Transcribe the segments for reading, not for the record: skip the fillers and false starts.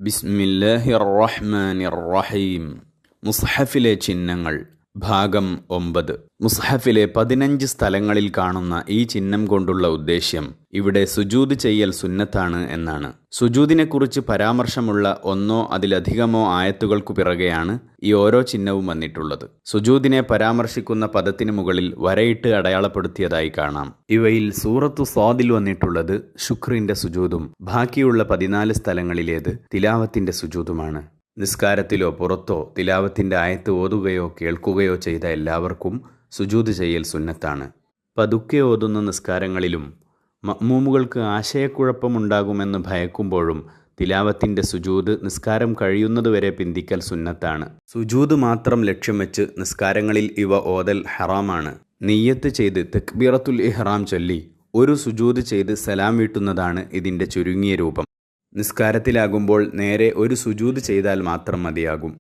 ബിസ്മില്ലാഹിർ റഹ്മാനിർ റഹീം. മുസ്ഹഫിലെ ചിഹ്നങ്ങൾ ഭാഗം 9. മുസ്ഹഫിലെ 15 സ്ഥലങ്ങളിൽ കാണുന്ന ഈ ചിഹ്നം കൊണ്ടുള്ള ഉദ്ദേശ്യം ഇവിടെ സുജൂദ് ചെയ്യൽ സുന്നത്താണ് എന്നാണ്. സുജൂദിനെക്കുറിച്ച് പരാമർശമുള്ള ഒന്നോ അതിലധികമോ ആയത്തുകൾക്കു പിറകെയാണ് ഈ ഓരോ ചിഹ്നവും വന്നിട്ടുള്ളത്. സുജൂദിനെ പരാമർശിക്കുന്ന പദത്തിന് മുകളിൽ വരയിട്ട് അടയാളപ്പെടുത്തിയതായി കാണാം. ഇവയിൽ സൂറത്തു സ്വാദിൽ വന്നിട്ടുള്ളത് ശുക്രിന്റെ സുജൂദും ബാക്കിയുള്ള 14 സ്ഥലങ്ങളിലേത് തിലാവത്തിന്റെ സുജൂദുമാണ്. നിസ്കാരത്തിലോ പുറത്തോ തിലാവത്തിന്റെ ആയത്ത് ഓതുകയോ കേൾക്കുകയോ ചെയ്ത എല്ലാവർക്കും സുജൂദ് ചെയ്യൽ സുന്നത്താണ്. പതുക്കെ ഓതുന്ന നിസ്കാരങ്ങളിലും മഅ്മൂമുകൾക്ക് ആശയക്കുഴപ്പമുണ്ടാകുമെന്ന് ഭയക്കുമ്പോഴും തിലാവത്തിന്റെ സുജൂദ് നിസ്കാരം കഴിയുന്നതുവരെ പിന്തിക്കൽ സുന്നത്താണ്. സുജൂദ് മാത്രം ലക്ഷ്യം വെച്ച് നിസ്കാരങ്ങളിൽ ഇവ ഓതൽ ഹറാമാണ്. നിയ്യത്ത് ചെയ്ത് തക്ബീറത്തുൽ ഇഹ്റാം ചൊല്ലി ഒരു സുജൂദ് ചെയ്ത് സലാം വീട്ടുന്നതാണ് ഇതിന്റെ ചുരുങ്ങിയ രൂപം. നിസ്കാരത്തിലാകുമ്പോൾ നേരെ ഒരു സുജൂദ് ചെയ്താൽ മാത്രം മതിയാകും.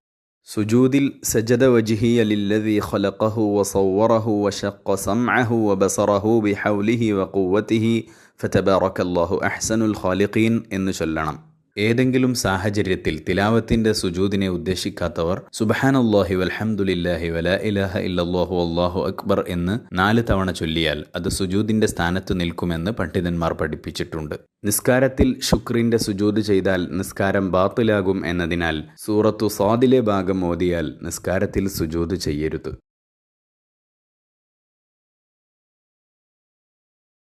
സുജൂദിൽ സജദ വജ്ഹിയ ലില്ലദീ ഖലഖഹു വസവ്വറഹു വശഖ്ഖ സമഅഹു വബസറഹു ബിഹൗലിഹി വഖുവ്വതിഹി ഫതബാറകല്ലാഹു അഹ്സനുൽ ഖാലിഖീൻ എന്ന് ചൊല്ലണം. ഏതെങ്കിലും സാഹചര്യത്തിൽ തിലാവത്തിന്റെ സുജൂദിനെ ഉദ്ദേശിക്കാത്തവർ സുബ്ഹാനല്ലാഹി വൽഹംദുലില്ലാഹി വലാ ഇലാഹ ഇല്ലല്ലാഹു വല്ലാഹു അക്ബർ എന്ന് 4 തവണ ചൊല്ലിയാൽ അത് സുജൂദിന്റെ സ്ഥാനത്ത് നിൽക്കുമെന്ന് പണ്ഡിതന്മാർ പഠിപ്പിച്ചിട്ടുണ്ട്. നിസ്കാരത്തിൽ ശുക്രിന്റെ സുജൂദ് ചെയ്താൽ നിസ്കാരം ബാത്തിലാകും എന്നതിനാൽ സൂറത്തു സ്വാദിലെ ഭാഗം ഓതിയാൽ നിസ്കാരത്തിൽ സുജൂദ് ചെയ്യരുത്.